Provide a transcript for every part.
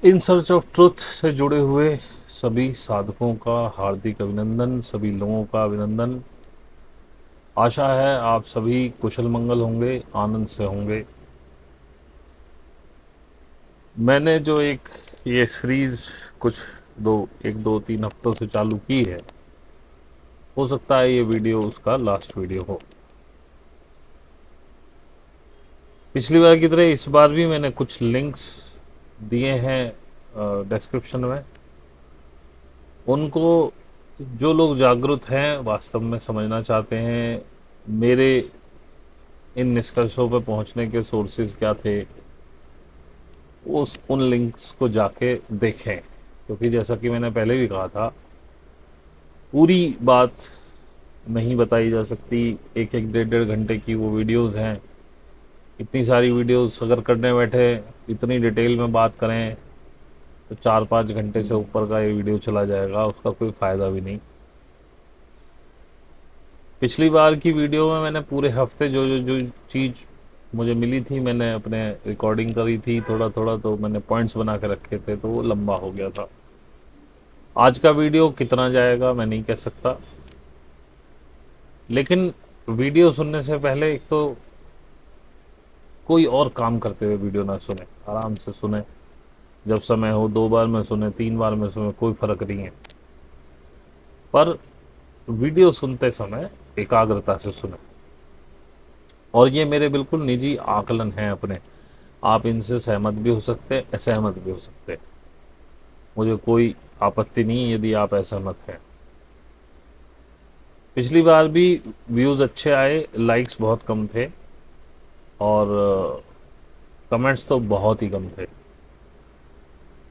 In search of truth से जुड़े हुए सभी साधकों का हार्दिक अभिनंदन, सभी लोगों का अभिनंदन। आशा है आप सभी कुशल मंगल होंगे, आनंद से होंगे। मैंने जो ये सीरीज कुछ 1 2 3 हफ्तों से चालू की है, हो सकता है ये वीडियो उसका लास्ट वीडियो हो। पिछली बार की तरह इस बार भी मैंने कुछ लिंक्स दिए हैं डिस्क्रिप्शन में। उनको जो लोग जागरूक हैं, वास्तव में समझना चाहते हैं मेरे इन निष्कर्षों पर पहुंचने के सोर्सेज क्या थे, उन लिंक्स को जाके देखें। क्योंकि जैसा कि मैंने पहले भी कहा था, पूरी बात नहीं बताई जा सकती। एक एक 1.5 1.5 घंटे की वो वीडियोस हैं। इतनी सारी वीडियोस अगर करने बैठे, इतनी डिटेल में बात करें, तो 4 5 घंटे से ऊपर का ये वीडियो चला जाएगा, उसका कोई फ़ायदा भी नहीं। पिछली बार की वीडियो में मैंने पूरे हफ्ते जो चीज़ मुझे मिली थी, मैंने अपने रिकॉर्डिंग करी थी थोड़ा थोड़ा, तो मैंने पॉइंट्स बना के रखे थे, तो वो लंबा हो गया था। आज का वीडियो कितना जाएगा मैं नहीं कह सकता, लेकिन वीडियो सुनने से पहले एक तो कोई और काम करते हुए वीडियो ना सुने, आराम से सुने। जब समय हो 2 बार में सुने, 3 बार में सुने, कोई फ़र्क नहीं है, पर वीडियो सुनते समय एकाग्रता से सुने। और ये मेरे बिल्कुल निजी आकलन हैं अपने। आप इनसे सहमत भी हो सकते हैं, असहमत भी हो सकते हैं। मुझे कोई आपत्ति नहीं है यदि आप असहमत हैं। पिछली बार भी व्यूज़ अच्छे आए, लाइक्स बहुत कम थे, और कमेंट्स तो बहुत ही कम थे।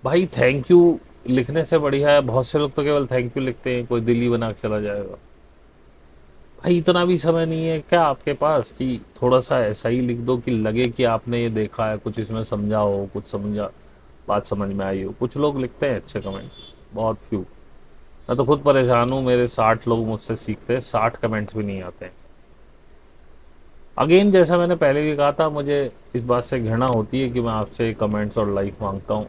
भाई थैंक यू लिखने से बढ़िया है, बहुत से लोग तो केवल थैंक यू लिखते हैं, कोई दिल्ली बना के चला जाएगा। भाई इतना भी समय नहीं है क्या आपके पास कि थोड़ा सा ऐसा ही लिख दो कि लगे कि आपने ये देखा है, कुछ इसमें समझा हो, कुछ समझा, बात समझ में आई हो। कुछ लोग लिखते हैं अच्छे कमेंट, बहुत फ्यू। मैं तो खुद परेशान हूँ, मेरे 60 लोग मुझसे सीखते हैं, 60 कमेंट्स भी नहीं आते हैं। अगेन जैसा मैंने पहले भी कहा था, मुझे इस बात से घृणा होती है कि मैं आपसे कमेंट्स और लाइक मांगता हूँ,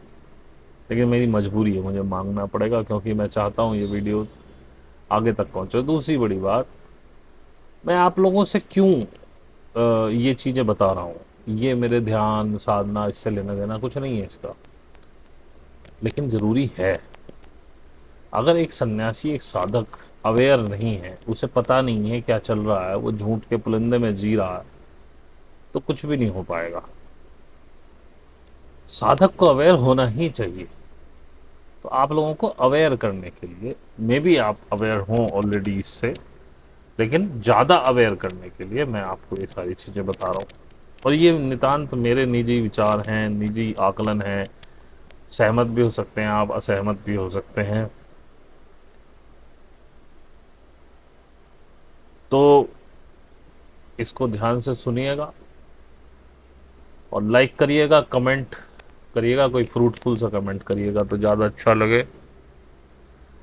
लेकिन मेरी मजबूरी है, मुझे मांगना पड़ेगा, क्योंकि मैं चाहता हूँ ये वीडियोस आगे तक पहुँचे। दूसरी बड़ी बात, मैं आप लोगों से क्यों ये चीज़ें बता रहा हूँ, ये मेरे ध्यान साधना इससे लेना देना कुछ नहीं है इसका, लेकिन ज़रूरी है। अगर एक सन्यासी, एक साधक अवेयर नहीं है, उसे पता नहीं है क्या चल रहा है, वो झूठ के पुलिंदे में जी रहा है, तो कुछ भी नहीं हो पाएगा। साधक को अवेयर होना ही चाहिए। तो आप लोगों को अवेयर करने के लिए, मे बी आप अवेयर हों ऑलरेडी इससे, लेकिन ज़्यादा अवेयर करने के लिए मैं आपको ये सारी चीज़ें बता रहा हूँ। और ये नितांत मेरे निजी विचार हैं, निजी आकलन हैं। सहमत भी हो सकते हैं आप, असहमत भी हो सकते हैं। तो इसको ध्यान से सुनिएगा और लाइक करिएगा, कमेंट करिएगा, कोई फ्रूटफुल सा कमेंट करिएगा तो ज़्यादा अच्छा लगे।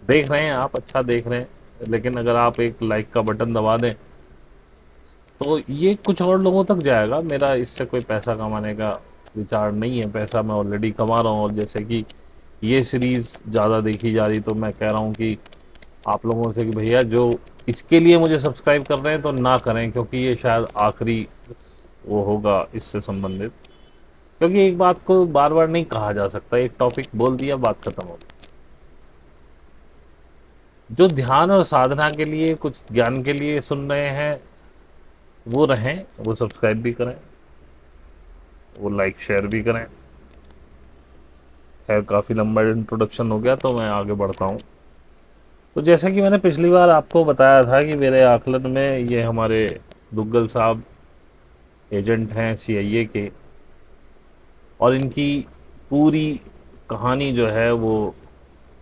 देख रहे हैं आप, अच्छा देख रहे हैं, लेकिन अगर आप एक लाइक का बटन दबा दें तो ये कुछ और लोगों तक जाएगा। मेरा इससे कोई पैसा कमाने का विचार नहीं है, पैसा मैं ऑलरेडी कमा रहा हूँ। और जैसे कि ये सीरीज़ ज़्यादा देखी जा रही, तो मैं कह रहा हूँ कि आप लोगों से कि भैया जो इसके लिए मुझे सब्सक्राइब कर रहे हैं तो ना करें, क्योंकि ये शायद आखिरी वो होगा इससे संबंधित। क्योंकि एक बात को बार बार नहीं कहा जा सकता, एक टॉपिक बोल दिया, बात खत्म हो गई। जो ध्यान और साधना के लिए, कुछ ज्ञान के लिए सुन रहे हैं, वो रहें, वो सब्सक्राइब भी करें, वो लाइक शेयर भी करें। खैर काफ़ी लंबा इंट्रोडक्शन हो गया, तो मैं आगे बढ़ता हूँ। तो जैसा कि मैंने पिछली बार आपको बताया था कि मेरे आकलन में ये हमारे दुग्गल साहब एजेंट हैं CIA के, और इनकी पूरी कहानी जो है वो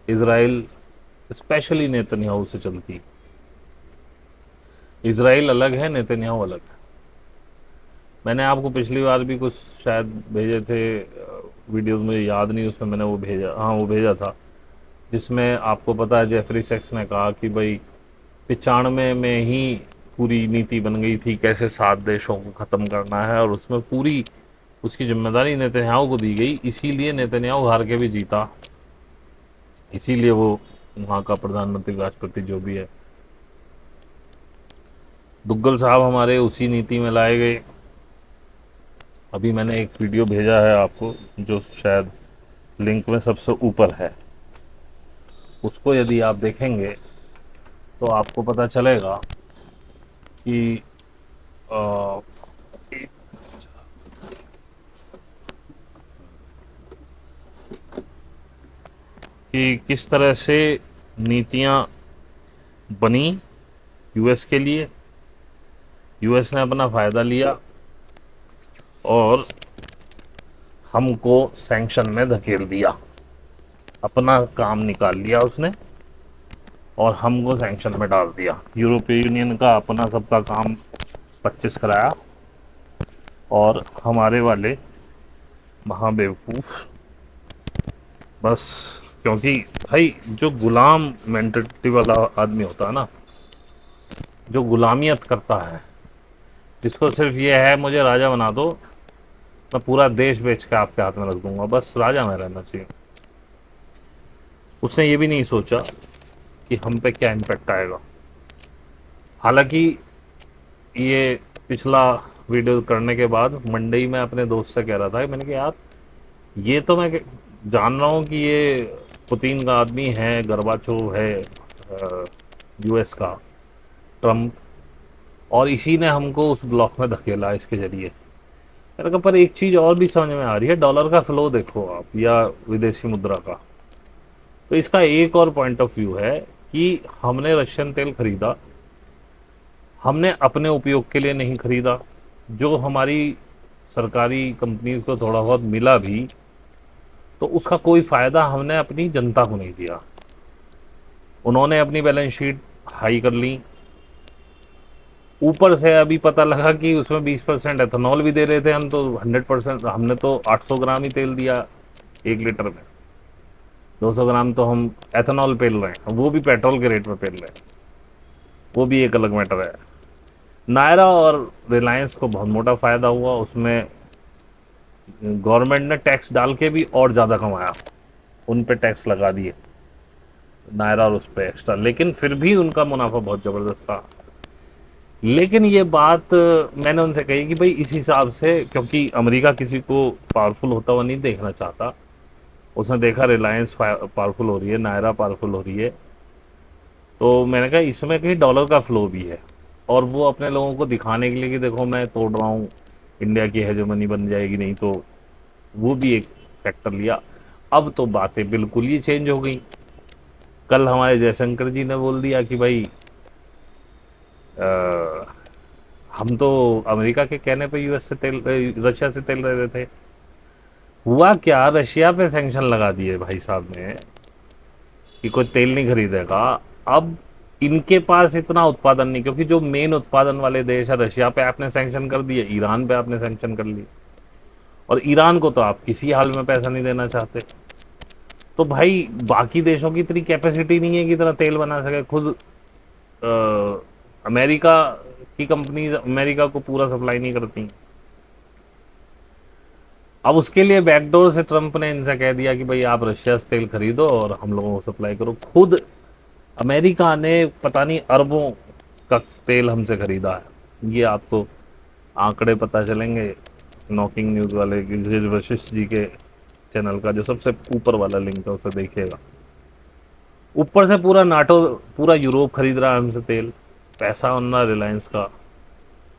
इसराइल, स्पेशली नेतन्याहू से चलती। इसराइल अलग है, नेतन्याहू अलग है। मैंने आपको पिछली बार भी कुछ शायद भेजे थे वीडियोस, मुझे याद नहीं, उसमें मैंने वो भेजा, हाँ वो भेजा था, जिसमें आपको पता है जेफरी सेक्स ने कहा कि भाई 95 में ही पूरी नीति बन गई थी कैसे 7 देशों को ख़त्म करना है, और उसमें पूरी उसकी जिम्मेदारी नेतन्याहू को दी गई, इसीलिए नेतन्याहू हार के भी जीता, इसीलिए वो वहाँ का प्रधानमंत्री राष्ट्रपति जो भी है। दुग्गल साहब हमारे उसी नीति में लाए गए। अभी मैंने एक वीडियो भेजा है आपको, जो शायद लिंक में सबसे ऊपर है, उसको यदि आप देखेंगे तो आपको पता चलेगा कि अ, कि किस तरह से नीतियां बनी यूएस के लिए। यूएस ने अपना फ़ायदा लिया और हमको सैंक्शन में धकेल दिया, अपना काम निकाल लिया उसने और हमको सैंक्शन में डाल दिया। यूरोपीय यूनियन का अपना सबका काम 25 कराया और हमारे वाले महाबेवकूफ़, बस क्योंकि भाई जो गुलाम मेंटेलिटी वाला आदमी होता है ना, जो गुलामियत करता है, जिसको सिर्फ ये है मुझे राजा बना दो, मैं पूरा देश बेच के आपके हाथ में रख दूंगा, बस राजा में रहना चाहिए, उसने ये भी नहीं सोचा कि हम पे क्या इम्पेक्ट आएगा। हालांकि ये पिछला वीडियो करने के बाद मंडई में अपने दोस्त से कह रहा था, मैंने कहा यार ये तो मैं जान रहा हूँ कि ये पुतिन का आदमी है, गर्बाचोव है यूएस का, ट्रम्प, और इसी ने हमको उस ब्लॉक में धकेला इसके जरिए। मैंने कहा पर एक चीज़ और भी समझ में आ रही है, डॉलर का फ्लो देखो आप या विदेशी मुद्रा का, तो इसका एक और पॉइंट ऑफ व्यू है कि हमने रशियन तेल खरीदा, हमने अपने उपयोग के लिए नहीं खरीदा, जो हमारी सरकारी कंपनीज को थोड़ा बहुत मिला भी तो उसका कोई फ़ायदा हमने अपनी जनता को नहीं दिया। उन्होंने अपनी बैलेंस शीट हाई कर ली, ऊपर से अभी पता लगा कि उसमें 20% एथेनॉल भी दे रहे थे हम, तो 100%, हमने तो 800 ग्राम ही तेल दिया 1 लीटर में, 200 ग्राम तो हम एथेनॉल पेल रहे हैं, वो भी पेट्रोल के रेट में पेल रहे हैं, वो भी एक अलग मैटर है। नायरा और रिलायंस को बहुत मोटा फ़ायदा हुआ, उसमें गवर्नमेंट ने टैक्स डाल के भी और ज़्यादा कमाया, उन पे टैक्स लगा दिए नायरा और उस पर एक्स्ट्रा, लेकिन फिर भी उनका मुनाफा बहुत ज़बरदस्त था। लेकिन ये बात मैंने उनसे कही कि भाई इस हिसाब से, क्योंकि अमेरिका किसी को पावरफुल होता हुआ नहीं देखना चाहता, उसने देखा रिलायंस पावरफुल हो रही है, नायरा पावरफुल हो रही है, तो मैंने कहा इसमें कहीं डॉलर का फ्लो भी है, और वो अपने लोगों को दिखाने के लिए कि देखो मैं तोड़ रहा हूँ, इंडिया की हेजेमनी बन जाएगी नहीं, तो वो भी एक फैक्टर लिया। अब तो बातें बिल्कुल ही चेंज हो गई। कल हमारे जयशंकर जी ने बोल दिया कि भाई आ, हम तो अमेरिका के कहने पे यूएस से तेल, रशिया से तेल ले रहे थे। हुआ क्या, रशिया पे सैंक्शन लगा दिए भाई साहब ने कि कोई तेल नहीं खरीदेगा। अब इनके पास इतना उत्पादन नहीं, क्योंकि जो मेन उत्पादन वाले देश है, रशिया पे आपने सैंक्शन कर दिए, ईरान पे आपने सैंक्शन कर लिए, और ईरान को तो आप किसी हाल में पैसा नहीं देना चाहते। तो भाई बाकी देशों की इतनी कैपेसिटी नहीं है कि इतना तेल बना सके खुद। अमेरिका की कंपनीज अमेरिका को पूरा सप्लाई नहीं करती। अब उसके लिए बैकडोर से ट्रंप ने इनसे कह दिया कि भाई आप रशिया से तेल खरीदो और हम लोगों को सप्लाई करो। खुद अमेरिका ने पता नहीं अरबों का तेल हमसे खरीदा है, ये आपको आंकड़े पता चलेंगे नॉकिंग न्यूज़ वाले वशिष्ठ जी के चैनल का, जो सबसे ऊपर वाला लिंक है उसे देखिएगा। ऊपर से पूरा नाटो, पूरा यूरोप खरीद रहा है हमसे तेल, पैसा उन रहा रिलायंस का।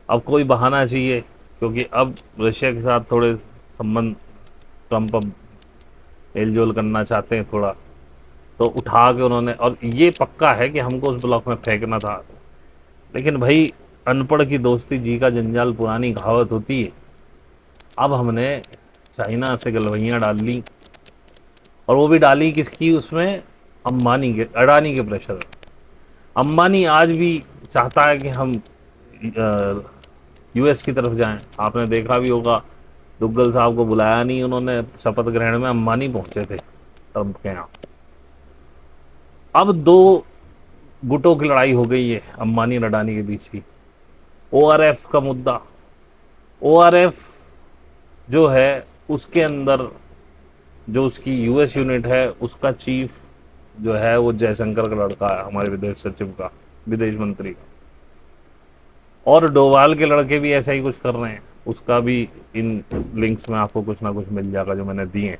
अब कोई बहाना चाहिए, क्योंकि अब रशिया के साथ थोड़े संबंध ट्रंप अब मेल जोल करना चाहते हैं थोड़ा, तो उठा के उन्होंने, और ये पक्का है कि हमको उस ब्लॉक में फेंकना था। लेकिन भाई अनपढ़ की दोस्ती जी का जंजाल पुरानी कहावत होती है। अब हमने चाइना से गलवैयाँ डाल ली, और वो भी डाली किसकी, उसमें अंबानी के, अडानी के प्रेशर में। अंबानी आज भी चाहता है कि हम यूएस की तरफ जाएं। आपने देखा भी होगा, दुग्गल साहब को बुलाया नहीं उन्होंने शपथ ग्रहण में, अंबानी पहुंचे थे ट्रंप के यहाँ। अब दो गुटों की लड़ाई हो गई है अंबानी और अडानी के बीच की। ओआरएफ का मुद्दा, ओआरएफ जो है उसके अंदर जो उसकी यूएस यूनिट है उसका चीफ जो है वो जयशंकर का लड़का है, हमारे विदेश सचिव का, विदेश मंत्री का। और डोवाल के लड़के भी ऐसा ही कुछ कर रहे हैं, उसका भी इन लिंक्स में आपको कुछ ना कुछ मिल जाएगा जो मैंने दिए हैं।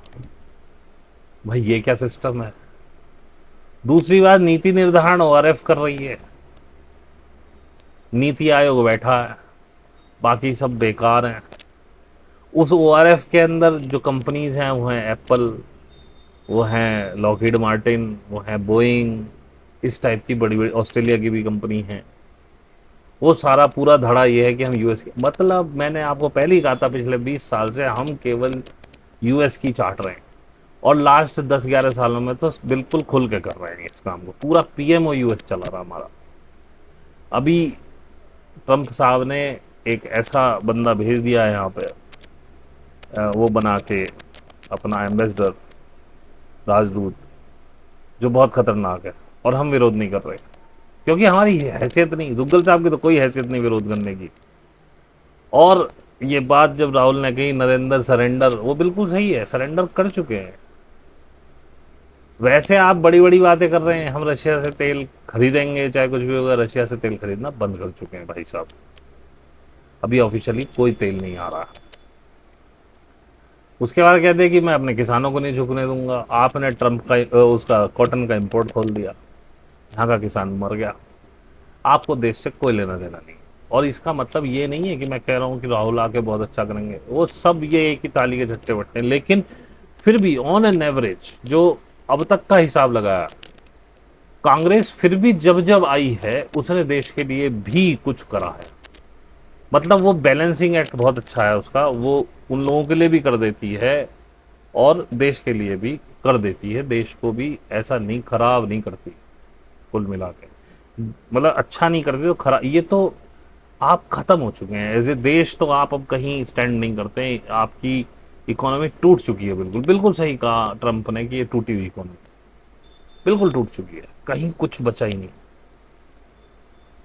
भाई ये क्या सिस्टम है। दूसरी बात, नीति निर्धारण ओआरएफ कर रही है, नीति आयोग बैठा है, बाकी सब बेकार हैं। उस ओआरएफ के अंदर जो कंपनीज हैं वो हैं एप्पल, वो हैं लॉकहीड मार्टिन, वो हैं बोइंग, इस टाइप की बड़ी बड़ी ऑस्ट्रेलिया की भी कंपनी हैं। वो सारा पूरा धड़ा ये है कि हम यूएस के, मतलब मैंने आपको पहले ही कहा था पिछले 20 साल से हम केवल यूएस की चाट रहे हैं, और लास्ट 10-11 सालों में तो बिल्कुल खुल के कर रहे हैं इस काम को। पूरा पीएमओ यूएस चला रहा हमारा। अभी ट्रंप साहब ने एक ऐसा बंदा भेज दिया है यहाँ पे, वो बना के अपना एम्बेसडर, राजदूत, जो बहुत खतरनाक है, और हम विरोध नहीं कर रहे क्योंकि हमारी हैसियत नहीं, दुग्गल साहब की तो कोई हैसियत नहीं विरोध करने की। और ये बात जब राहुल ने कही नरेंद्र सरेंडर, वो बिल्कुल सही है, सरेंडर कर चुके हैं। वैसे आप बड़ी बड़ी बातें कर रहे हैं, हम रशिया से तेल खरीदेंगे चाहे कुछ भी होगा, रशिया से तेल खरीदना बंद कर चुके हैं भाई साहब। अभी ऑफिशियली कोई तेल नहीं आ रहा। उसके बाद कहते हैं कि मैं अपने किसानों को नहीं झुकने दूंगा। आपने ट्रंप का उसका कॉटन का इंपोर्ट खोल दिया, यहाँ का किसान मर गया। आपको देश से कोई लेना देना नहीं। और इसका मतलब ये नहीं है कि मैं कह रहा हूँ कि राहुल आके बहुत अच्छा करेंगे, वो सब ये एक ही ताली के झट्टे बट्टे, लेकिन फिर भी ऑन एन एवरेज जो अब तक का हिसाब लगाया, कांग्रेस फिर भी जब जब आई है उसने देश के लिए भी कुछ करा है। मतलब वो बैलेंसिंग एक्ट बहुत अच्छा है उसका, वो उन लोगों के लिए भी कर देती है और देश के लिए भी कर देती है, देश को भी ऐसा नहीं खराब नहीं करती। कुल मिला के मतलब अच्छा नहीं करती तो खराब, ये तो आप खत्म हो चुके हैं एज ए देश, तो आप अब कहीं स्टैंड नहीं करते। आपकी इकोनॉमी टूट चुकी है, बिल्कुल बिल्कुल सही कहा ट्रंप ने कि ये टूटी हुई इकोनॉमी बिल्कुल टूट चुकी है, कहीं कुछ बचा ही नहीं।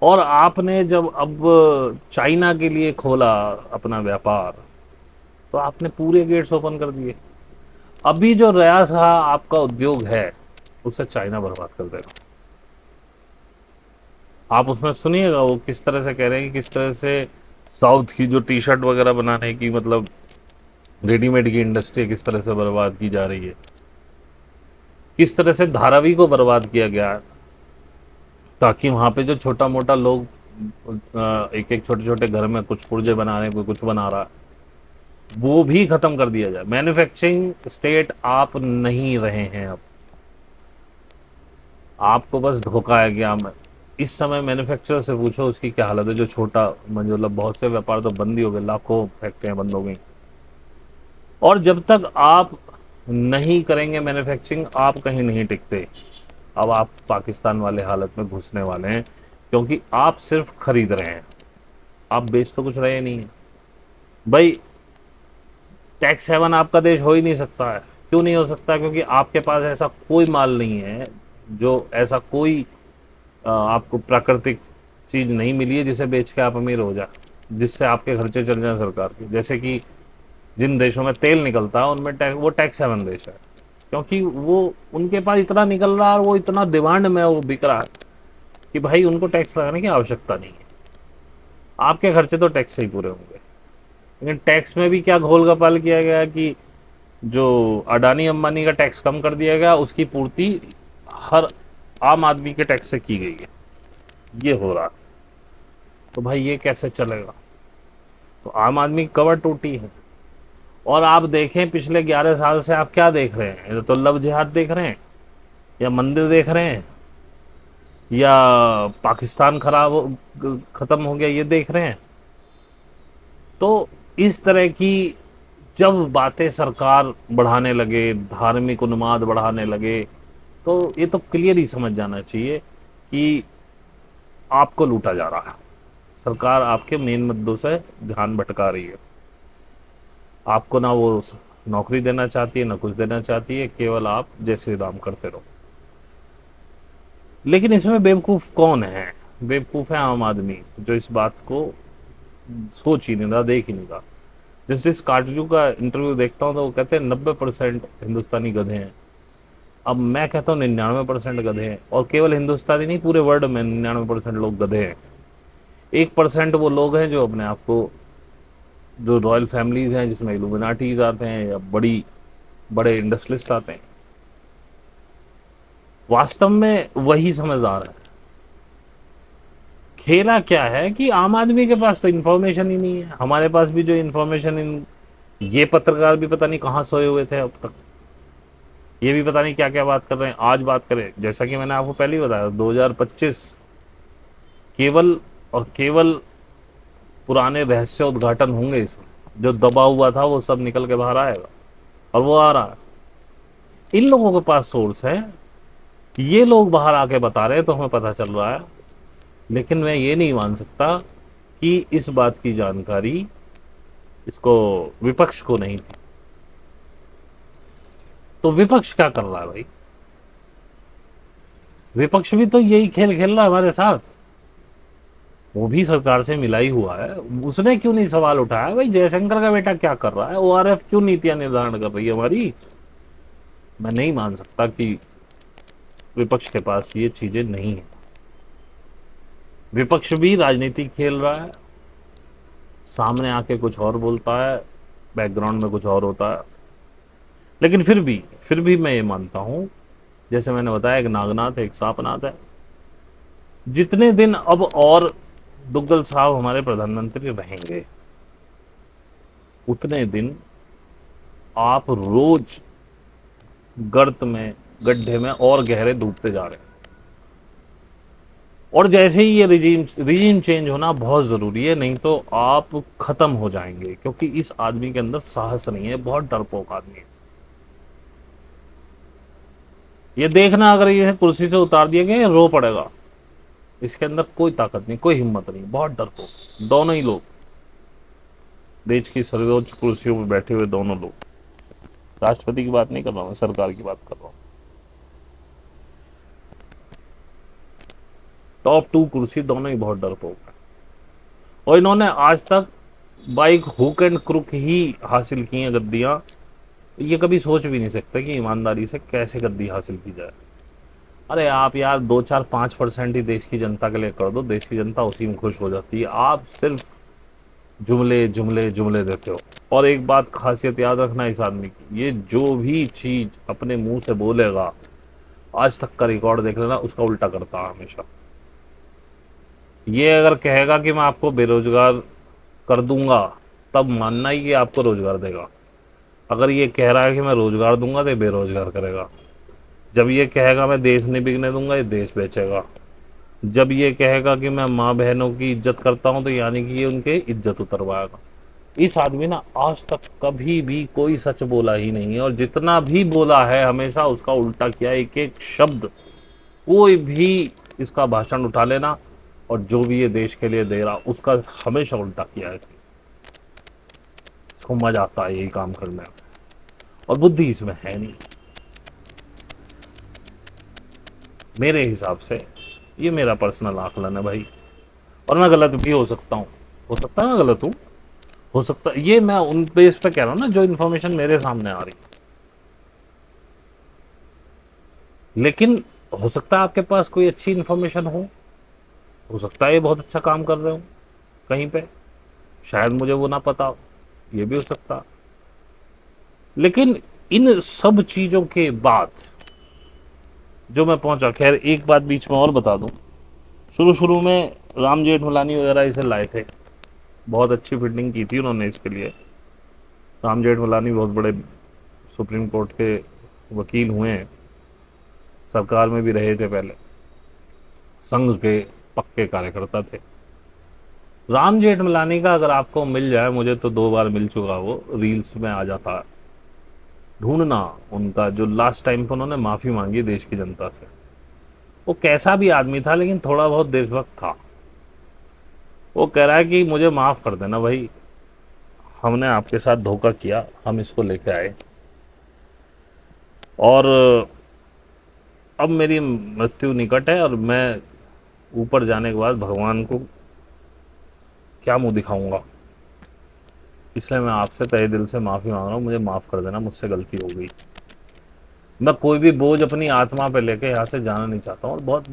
और आपने जब अब चाइना के लिए खोला अपना व्यापार, तो आपने पूरे गेट्स ओपन कर दिए। अभी जो नया सा आपका उद्योग है उसे चाइना बर्बाद कर देगा। आप उसमें सुनिएगा वो किस तरह से कह रहे हैं कि किस तरह से साउथ की जो टी शर्ट वगैरह बनाने की, मतलब रेडीमेड की इंडस्ट्री किस तरह से बर्बाद की जा रही है, किस तरह से धारावी को बर्बाद किया गया, ताकि वहां पे जो छोटा मोटा लोग एक एक छोटे छोटे घर में कुछ पुर्जे बना रहे हैं, कोई कुछ बना रहा है, वो भी खत्म कर दिया जाए। मैन्युफैक्चरिंग स्टेट आप नहीं रहे हैं अब, आपको बस धोखा है कि हम इस समय मैन्युफैक्चरर से पूछो उसकी क्या हालत है, जो छोटा मतलब बहुत से व्यापार तो बंद ही हो गए, लाखों फैक्ट्रियां बंद हो गई। और जब तक आप नहीं करेंगे मैन्युफैक्चरिंग, आप कहीं नहीं टिकते। अब आप पाकिस्तान वाले हालत में घुसने वाले हैं, क्योंकि आप सिर्फ खरीद रहे हैं, आप बेच तो कुछ रहे नहीं है भाई। टैक्स हेवन आपका देश हो ही नहीं सकता है। क्यों नहीं हो सकता? क्योंकि आपके पास ऐसा कोई माल नहीं है, जो ऐसा कोई आपको प्राकृतिक चीज नहीं मिली है जिसे बेच के आप अमीर हो जाए, जिससे आपके खर्चे चल जाए सरकार के। जैसे कि जिन देशों में तेल निकलता है उनमें वो टैक्स हेवन देश है, क्योंकि वो उनके पास इतना निकल रहा है और वो इतना डिमांड में वो बिक रहा है कि भाई उनको टैक्स लगाने की आवश्यकता नहीं है। आपके खर्चे तो टैक्स से ही पूरे होंगे। लेकिन टैक्स में भी क्या घोल गपाल किया गया कि जो अडानी अंबानी का टैक्स कम कर दिया गया, उसकी पूर्ति हर आम आदमी के टैक्स से की गई है। ये हो रहा है, तो भाई ये कैसे चलेगा? तो आम आदमी की कमर टूटी है। और आप देखें पिछले 11 साल से आप क्या देख रहे हैं? तो लव जिहाद देख रहे हैं, या मंदिर देख रहे हैं, या पाकिस्तान खत्म हो गया ये देख रहे हैं। तो इस तरह की जब बातें सरकार बढ़ाने लगे, धार्मिक उन्माद बढ़ाने लगे, तो ये तो क्लियर ही समझ जाना चाहिए कि आपको लूटा जा रहा है। सरकार आपके मेन मुद्दों से ध्यान भटका रही है। आपको ना वो नौकरी देना चाहती है, ना कुछ देना चाहती है, केवल आप जय श्री राम करते रहो। लेकिन इसमें बेवकूफ़ कौन है? बेवकूफ़ है आम आदमी, जो इस बात को सोच ही नहीं रहा, देख ही नहीं रहा। जस्टिस काटजू का इंटरव्यू देखता हूँ तो वो कहते हैं 90% हिंदुस्तानी गधे हैं। अब मैं कहता हूँ 99% गधे हैं, और केवल हिंदुस्तानी नहीं, पूरे वर्ल्ड में 99% लोग गधे हैं। 1% वो लोग हैं जो अपने आप को, जो रॉयल फैमिलीज हैं जिसमें इल्यूमिनाटीज आते हैं या बड़े इंडस्ट्रियलिस्ट आते हैं, वास्तव में वही समझदार है। खेला क्या है कि आम आदमी के पास तो इन्फॉर्मेशन ही नहीं है। हमारे पास भी जो इन्फॉर्मेशन, ये पत्रकार भी पता नहीं कहाँ सोए हुए थे अब तक, ये भी पता नहीं क्या क्या बात कर रहे हैं। आज बात करें, जैसा कि मैंने आपको पहले ही बताया, 2025 केवल और केवल पुराने रहस्य उद्घाटन होंगे इसमें। जो दबा हुआ था वो सब निकल के बाहर आएगा, और वो आ रहा है। इन लोगों के पास सोर्स है, ये लोग बाहर आके बता रहे हैं तो हमें पता चल रहा है। लेकिन मैं ये नहीं मान सकता कि इस बात की जानकारी इसको, विपक्ष को नहीं थी। तो विपक्ष क्या कर रहा है भाई? विपक्ष भी तो यही खेल खेल रहा है हमारे साथ। वो भी सरकार से मिला ही हुआ है। उसने क्यों नहीं सवाल उठाया भाई, जयशंकर का बेटा क्या कर रहा है, ओआरएफ क्यों नीतियां निर्धारण कर रही है हमारी? मैं नहीं मान सकता कि विपक्ष के पास ये चीजें नहीं है। विपक्ष भी राजनीति खेल रहा है, सामने आके कुछ और बोलता है, बैकग्राउंड में कुछ और होता है। लेकिन फिर भी मैं ये मानता हूं, जैसे मैंने बताया, एक नागनाथ है, एक सांपनाथ है। जितने दिन अब और दुग्गल साहब हमारे प्रधानमंत्री रहेंगे, उतने दिन आप रोज गर्त में, गड्ढे में और गहरे डूबते जा रहे हैं। और जैसे ही ये रिजीम चेंज होना बहुत जरूरी है, नहीं तो आप खत्म हो जाएंगे। क्योंकि इस आदमी के अंदर साहस नहीं है, बहुत डरपोक आदमी है। ये देखना, अगर ये कुर्सी से उतार दिए गए रो पड़ेगा। इसके अंदर कोई ताकत नहीं, कोई हिम्मत नहीं, बहुत डरपोक दोनों ही लोग। देश की सर्वोच्च कुर्सियों पर बैठे हुए दोनों लोग, राष्ट्रपति की बात नहीं कर रहा हूं, सरकार की बात कर रहा हूं। टॉप 2 कुर्सी दोनों ही बहुत डरपोक है। और इन्होंने आज तक बाइक हुक एंड क्रुक ही हासिल की हैं गद्दियां। ये कभी सोच भी नहीं सकते कि ईमानदारी से कैसे गद्दी हासिल की जाए। अरे आप यार 2 4 5% ही देश की जनता के लिए कर दो, देश की जनता उसी में खुश हो जाती है। आप सिर्फ जुमले जुमले जुमले देते हो। और एक बात खासियत याद रखना इस आदमी की, ये जो भी चीज अपने मुंह से बोलेगा, आज तक का रिकॉर्ड देख लेना, उसका उल्टा करता है हमेशा। ये अगर कहेगा कि मैं आपको बेरोजगार कर दूंगा, तब मानना ही कि आपको रोजगार देगा। अगर ये कह रहा है कि मैं रोजगार दूंगा, तो ये बेरोजगार करेगा। जब ये कहेगा मैं देश नहीं बिकने दूंगा, ये देश बेचेगा। जब ये कहेगा कि मैं माँ बहनों की इज्जत करता हूं, तो यानी कि ये उनके इज्जत उतरवाएगा। इस आदमी ना आज तक कभी भी कोई सच बोला ही नहीं है, और जितना भी बोला है हमेशा उसका उल्टा किया। एक एक शब्द, कोई भी इसका भाषण उठा लेना, और जो भी ये देश के लिए दे रहा उसका हमेशा उल्टा किया है। इसको मजा आता है यही काम करने में, और बुद्धि इसमें है नहीं मेरे हिसाब से। ये मेरा पर्सनल आकलन है भाई, और मैं गलत भी हो सकता है मैं गलत हूँ, हो सकता है। ये मैं उन बेस पे कह रहा हूँ ना, जो इन्फॉर्मेशन मेरे सामने आ रही। लेकिन हो सकता है आपके पास कोई अच्छी इन्फॉर्मेशन हो सकता है ये बहुत अच्छा काम कर रहे हो कहीं पे, शायद मुझे वो ना पता हो, ये भी हो सकता। लेकिन इन सब चीजों के बाद जो मैं पहुंचा, खैर एक बात बीच में और बता दूं, शुरू शुरू में राम जेठमलानी वगैरह इसे लाए थे, बहुत अच्छी फिटिंग की थी उन्होंने इसके लिए। राम जेठमलानी बहुत बड़े सुप्रीम कोर्ट के वकील हुए हैं, सरकार में भी रहे थे पहले, संघ के पक्के कार्यकर्ता थे। राम जेठमलानी का अगर आपको मिल जाए, मुझे तो 2 बार मिल चुका, वो रील्स में आ जाता है, ढूंढना उनका जो लास्ट टाइम पर उन्होंने माफी मांगी देश की जनता से। वो कैसा भी आदमी था, लेकिन थोड़ा बहुत देशभक्त था। वो कह रहा है कि मुझे माफ कर देना भाई, हमने आपके साथ धोखा किया, हम इसको लेके आए, और अब मेरी मृत्यु निकट है, और मैं ऊपर जाने के बाद भगवान को क्या मुंह दिखाऊंगा। इसलिए मैं आपसे तहे दिल से माफ़ी मांग रहा हूँ, मुझे माफ़ कर देना, मुझसे गलती हो गई। मैं कोई भी बोझ अपनी आत्मा पे लेके यहाँ से जाना नहीं चाहता हूँ। और बहुत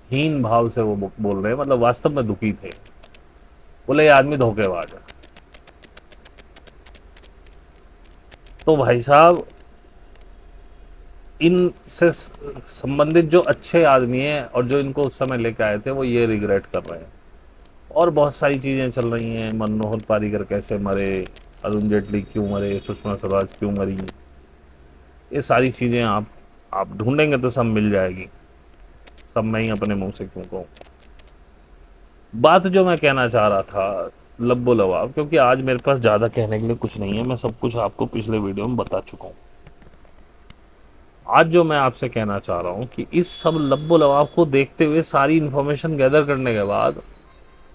हीन भाव से वो बोल रहे हैं, मतलब वास्तव में दुखी थे। बोले ये आदमी धोखेबाज है। तो भाई साहब, इनसे संबंधित जो अच्छे आदमी हैं और जो इनको उस समय लेके आए थे, वो ये रिग्रेट कर रहे हैं। और बहुत सारी चीज़ें चल रही हैं, मनमोहन पारिकर कैसे मरे, अरुण जेटली क्यों मरे, सुषमा स्वराज क्यों मरी, ये सारी चीज़ें आप ढूंढेंगे तो सब मिल जाएगी। सब मैं ही अपने मुंह से क्यों कहूँ। बात जो मैं कहना चाह रहा था, लब्बो लवाब, क्योंकि आज मेरे पास ज़्यादा कहने के लिए कुछ नहीं है, मैं सब कुछ आपको पिछले वीडियो में बता चुका हूँ। आज जो मैं आपसे कहना चाह रहा हूँ कि इस सब लब्बो लवाब को देखते हुए, सारी इन्फॉर्मेशन गैदर करने के बाद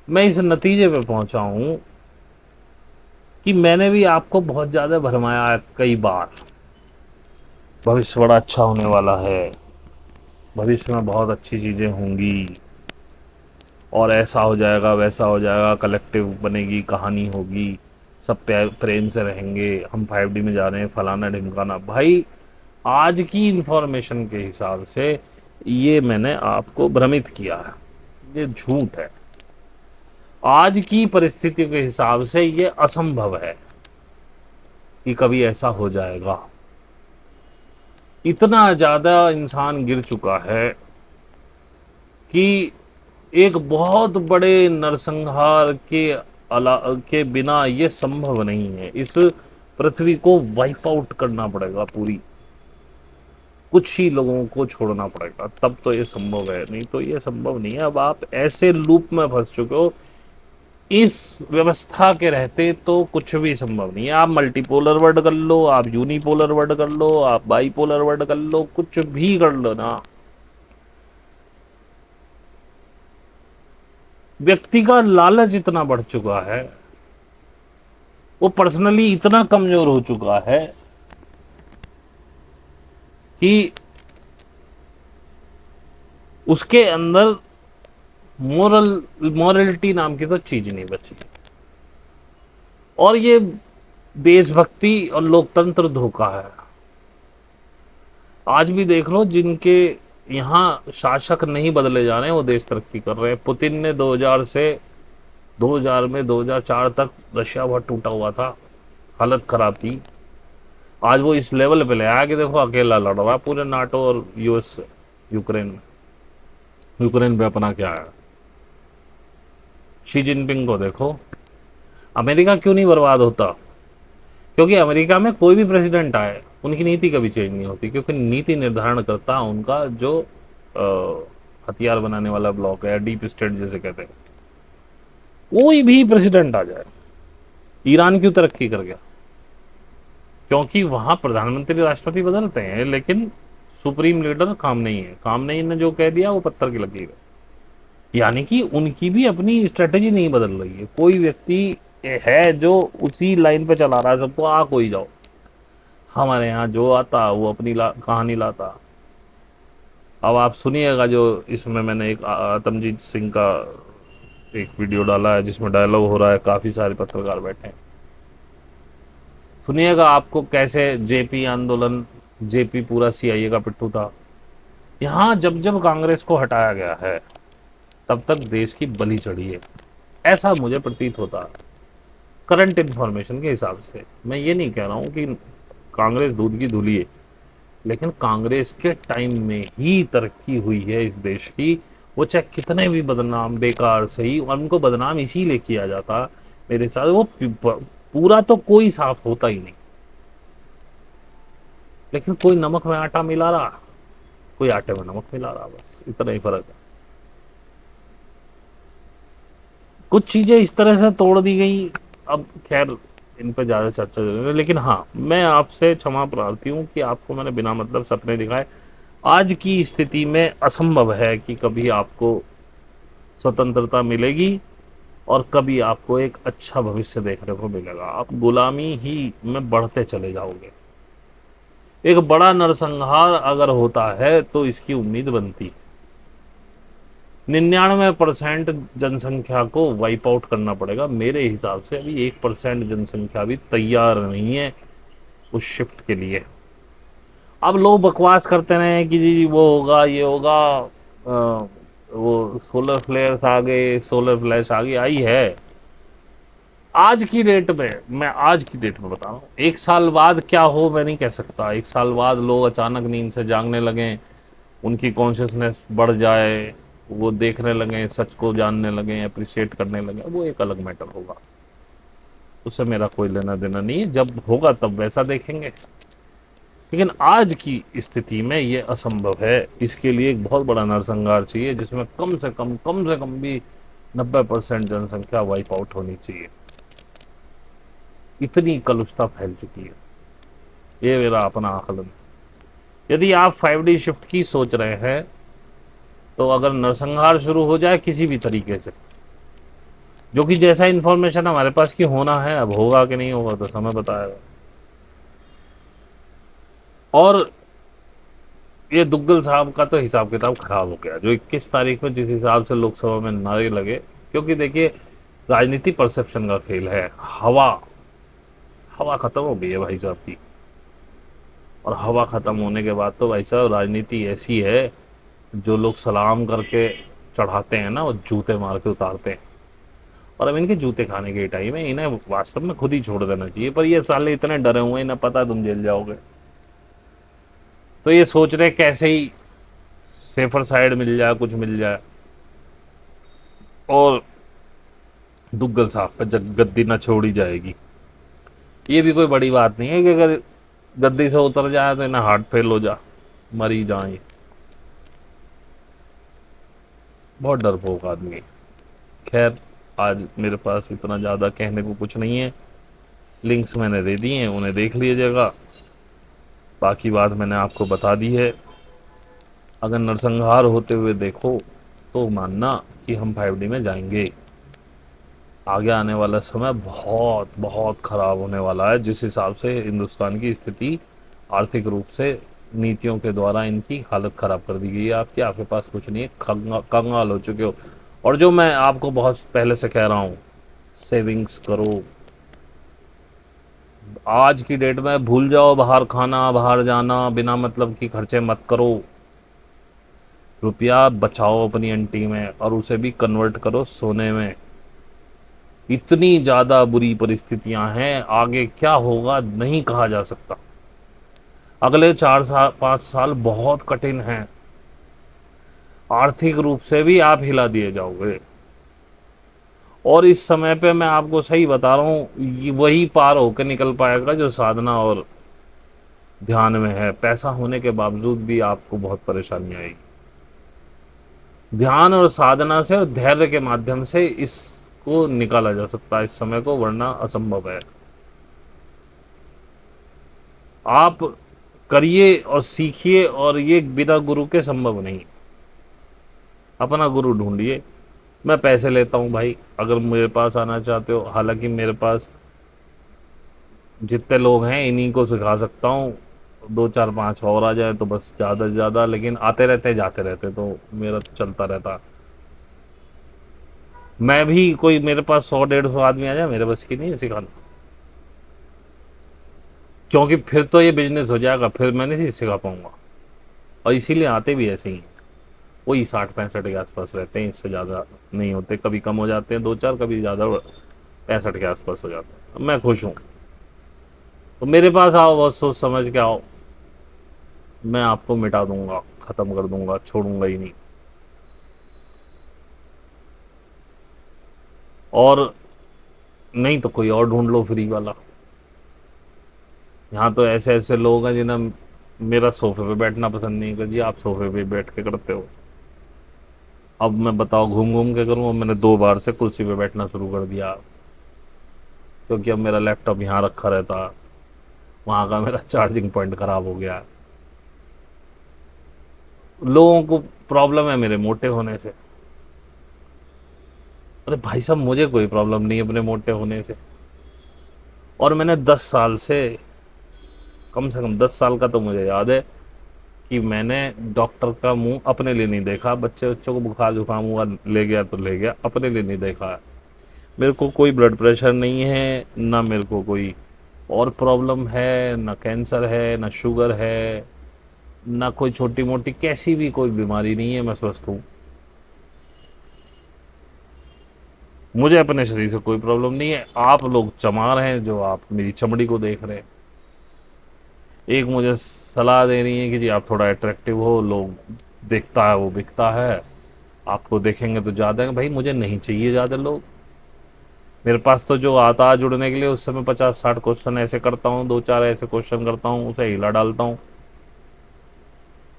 मैं इस नतीजे पे पहुंचा हूँ कि मैंने भी आपको बहुत ज़्यादा भरमाया है कई बार। भविष्य बड़ा अच्छा होने वाला है, भविष्य में बहुत अच्छी चीज़ें होंगी, और ऐसा हो जाएगा, वैसा हो जाएगा, कलेक्टिव बनेगी, कहानी होगी, सब प्रेम से रहेंगे, हम 5D में जा रहे हैं, फलाना ढिमकाना। भाई, आज की इंफॉर्मेशन के हिसाब से ये मैंने आपको भ्रमित किया है, ये झूठ है। आज की परिस्थिति के हिसाब से ये असंभव है कि कभी ऐसा हो जाएगा। इतना ज़्यादा इंसान गिर चुका है कि एक बहुत बड़े नरसंहार के बिना ये संभव नहीं है। इस पृथ्वी को वाइप आउट करना पड़ेगा पूरी, कुछ ही लोगों को छोड़ना पड़ेगा, तब तो ये संभव है, नहीं तो ये संभव नहीं है। अब आप ऐसे लूप में फंस चुके हो, इस व्यवस्था के रहते तो कुछ भी संभव नहीं है। आप मल्टीपोलर वर्ड कर लो, आप यूनिपोलर वर्ड कर लो, आप बाईपोलर वर्ड कर लो, कुछ भी कर लो ना, व्यक्ति का लालच इतना बढ़ चुका है, वो पर्सनली इतना कमजोर हो चुका है कि उसके अंदर मॉरलिटी नाम की तो चीज नहीं बची। और ये देशभक्ति और लोकतंत्र धोखा है। आज भी देख लो, जिनके यहाँ शासक नहीं बदले जा रहे हैं वो देश तरक्की कर रहे हैं। पुतिन ने 2000 से 2000 में 2004 तक रशिया बहुत टूटा हुआ था, हालत खराब थी। आज वो इस लेवल पे ले आया कि देखो अकेला लड़ रहा है पूरे नाटो और यूएस से। यूक्रेन यूक्रेन पे अपना क्या है। शी जिनपिंग को देखो। अमेरिका क्यों नहीं बर्बाद होता? क्योंकि अमेरिका में कोई भी प्रेसिडेंट आए, उनकी नीति कभी चेंज नहीं होती, क्योंकि नीति निर्धारण करता उनका जो हथियार बनाने वाला ब्लॉक है, डीप स्टेट जिसे कहते हैं। कोई भी प्रेसिडेंट आ जाए, ईरान क्यों तरक्की कर गया? क्योंकि वहां प्रधानमंत्री राष्ट्रपति बदलते हैं, लेकिन सुप्रीम लीडर खामनेई है। खामनेई ने जो कह दिया वो पत्थर की लकीर है। यानी कि उनकी भी अपनी स्ट्रेटेजी नहीं बदल रही है। कोई व्यक्ति है जो उसी लाइन पे चला रहा है सबको, आ कोई जाओ। हमारे यहाँ जो आता वो अपनी कहानी लाता। अब आप सुनिएगा, जो इसमें मैंने एक आतमजीत सिंह का एक वीडियो डाला है जिसमें डायलॉग हो रहा है, काफ़ी सारे पत्रकार बैठे हैं। सुनिएगा आपको कैसे जेपी आंदोलन, जेपी पूरा सीआईए का पिट्ठू था। यहाँ जब जब कांग्रेस को हटाया गया है, तब तक देश की बलि चढ़ी है, ऐसा मुझे प्रतीत होता है करंट इन्फॉर्मेशन के हिसाब से। मैं ये नहीं कह रहा हूँ कि कांग्रेस दूध की धुली है, लेकिन कांग्रेस के टाइम में ही तरक्की हुई है इस देश की। वो चाहे कितने भी बदनाम बेकार सही, उनको बदनाम इसीलिए किया जाता मेरे साथ, वो पूरा तो कोई साफ होता ही नहीं, लेकिन कोई नमक में आटा मिला रहा, कोई आटे में नमक मिला रहा, बस इतना ही फर्क है। कुछ चीजें इस तरह से तोड़ दी गई, अब खैर इन पर ज्यादा चर्चा जरूरी है, लेकिन हाँ, मैं आपसे क्षमा प्रार्थी हूँ कि आपको मैंने बिना मतलब सपने दिखाए। आज की स्थिति में असंभव है कि कभी आपको स्वतंत्रता मिलेगी और कभी आपको एक अच्छा भविष्य देखने को मिलेगा। आप गुलामी ही में बढ़ते चले जाओगे। एक बड़ा नरसंहार अगर होता है तो इसकी उम्मीद बनती है। 99% जनसंख्या को वाइप आउट करना पड़ेगा मेरे हिसाब से। अभी 1% जनसंख्या भी तैयार नहीं है उस शिफ्ट के लिए। अब लोग बकवास करते रहे कि जी वो होगा ये होगा, वो सोलर फ्लेयर्स आ गए, सोलर फ्लैश आ गई, आई है। आज की डेट में, मैं आज की डेट में बता रहा हूँ, 1 साल बाद क्या हो मैं नहीं कह सकता। 1 साल बाद लोग अचानक नींद से जागने लगे, उनकी कॉन्शियसनेस बढ़ जाए, वो देखने लगे, सच को जानने लगे, अप्रिशिएट करने लगे, वो एक अलग मैटर होगा। उससे मेरा कोई लेना देना नहीं है, जब होगा तब वैसा देखेंगे। लेकिन आज की स्थिति में ये असंभव है। इसके लिए एक बहुत बड़ा नरसंहार चाहिए जिसमें कम से कम भी 90% जनसंख्या वाइप आउट होनी चाहिए। इतनी कलुषता फैल चुकी है। ये मेरा अपना आकलन। यदि आप 5D शिफ्ट की सोच रहे हैं तो अगर नरसंहार शुरू हो जाए किसी भी तरीके से, जो कि जैसा इंफॉर्मेशन हमारे पास की होना है, अब होगा कि नहीं होगा तो समय बताएगा। और ये दुग्गल साहब का तो हिसाब किताब खराब हो गया, जो 21 तारीख में जिस हिसाब से लोकसभा में नारे लगे। क्योंकि देखिए, राजनीति परसेप्शन का खेल है। हवा हवा खत्म हो गई है भाई साहब की। और हवा खत्म होने के बाद तो भाई साहब राजनीति ऐसी है, जो लोग सलाम करके चढ़ाते हैं ना, वो जूते मार के उतारते हैं। और अब इनके जूते खाने के टाइम है, इन्हें वास्तव में खुद ही छोड़ देना चाहिए। पर ये साले इतने डरे हुए हैं, इन्हें पता है तुम जेल जाओगे, तो ये सोच रहे कैसे ही सेफर साइड मिल जाए, कुछ मिल जाए। और दुग्गल साहब पे जब गद्दी ना छोड़ी जाएगी, ये भी कोई बड़ी बात नहीं है कि अगर गद्दी से उतर जाए तो इन्हें हार्ट फेल हो जा, मरी जाए। बहुत डरपोक आदमी है। खैर, आज मेरे पास इतना ज़्यादा कहने को कुछ नहीं है। लिंक्स मैंने दे दिए हैं, उन्हें देख लीजिएगा। बाकी बात मैंने आपको बता दी है। अगर नरसंहार होते हुए देखो तो मानना कि हम 5D में जाएंगे। आगे आने वाला समय बहुत बहुत ख़राब होने वाला है। जिस हिसाब से हिंदुस्तान की स्थिति आर्थिक रूप से नीतियों के द्वारा इनकी हालत ख़राब कर दी गई है। आपके पास कुछ नहीं है, कंगाल हो चुके हो। और जो मैं आपको बहुत पहले से कह रहा हूँ, सेविंग्स करो। आज की डेट में भूल जाओ बाहर खाना, बाहर जाना, बिना मतलब की खर्चे मत करो। रुपया बचाओ अपनी एंटी में और उसे भी कन्वर्ट करो सोने में। इतनी ज़्यादा बुरी परिस्थितियां हैं, आगे क्या होगा नहीं कहा जा सकता। अगले 4 5 साल बहुत कठिन हैं। आर्थिक रूप से भी आप हिला दिए जाओगे। और इस समय पे मैं आपको सही बता रहा हूँ, वही पार होकर निकल पाएगा जो साधना और ध्यान में है। पैसा होने के बावजूद भी आपको बहुत परेशानी आएगी। ध्यान और साधना से और धैर्य के माध्यम से इसको निकाला जा सकता है, इस समय को, वरना असंभव है। आप करिए और सीखिए, और ये बिना गुरु के संभव नहीं। अपना गुरु ढूंढिए। मैं पैसे लेता हूँ भाई, अगर मेरे पास आना चाहते हो। हालांकि मेरे पास जितने लोग हैं इन्हीं को सिखा सकता हूँ। 2 4 5 और आ जाए तो बस ज़्यादा से ज़्यादा, लेकिन आते रहते जाते रहते तो मेरा तो चलता रहता। मैं भी, कोई मेरे पास 100 150 आदमी आ जाए, मेरे बस की नहीं है सिखाना। क्योंकि फिर तो ये बिजनेस हो जाएगा, फिर मैं नहीं सिखा पाऊंगा। और इसीलिए आते भी ऐसे ही, वही 60 65 के आसपास रहते हैं, इससे ज़्यादा नहीं होते। कभी कम हो जाते हैं 2 4, कभी ज़्यादा 65 के आसपास हो जाते हैं। मैं खुश हूँ, तो मेरे पास आओ, बहुत सोच समझ के आओ। मैं आपको मिटा दूंगा, ख़त्म कर दूंगा, छोड़ूंगा ही नहीं। और नहीं तो कोई और ढूंढ लो फ्री वाला। यहाँ तो ऐसे ऐसे लोग हैं जिन्हें मेरा सोफे पे बैठना पसंद नहीं कर। जी आप सोफे पे बैठ के करते हो, अब मैं बताओ घूम घूम के करूँ। अब मैंने 2 बार से कुर्सी पे बैठना शुरू कर दिया, क्योंकि अब मेरा लैपटॉप यहाँ रखा रहता, वहाँ का मेरा चार्जिंग पॉइंट ख़राब हो गया। लोगों को प्रॉब्लम है मेरे मोटे होने से। अरे भाई साहब, मुझे कोई प्रॉब्लम नहीं है अपने मोटे होने से। और मैंने 10 साल से, कम से कम 10 साल का तो मुझे याद है कि मैंने डॉक्टर का मुंह अपने लिए नहीं देखा। बच्चे बच्चों को बुखार जुकाम हुआ, ले गया तो ले गया, अपने लिए नहीं देखा है। मेरे को कोई ब्लड प्रेशर नहीं है, ना मेरे को कोई और प्रॉब्लम है, ना कैंसर है, ना शुगर है, ना कोई छोटी मोटी कैसी भी कोई बीमारी नहीं है। मैं स्वस्थ हूँ। मुझे अपने शरीर से कोई प्रॉब्लम नहीं है। आप लोग चमार हैं जो आप मेरी चमड़ी को देख रहे हैं। एक मुझे सलाह दे रही है कि जी आप थोड़ा अट्रैक्टिव हो, लोग देखता है वो बिकता है, आपको देखेंगे तो ज़्यादा। भाई मुझे नहीं चाहिए ज़्यादा लोग। मेरे पास तो जो आता है जुड़ने के लिए, उससे मैं 50-60 क्वेश्चन ऐसे करता हूँ, दो चार ऐसे क्वेश्चन करता हूँ, उसे हिला डालता हूँ।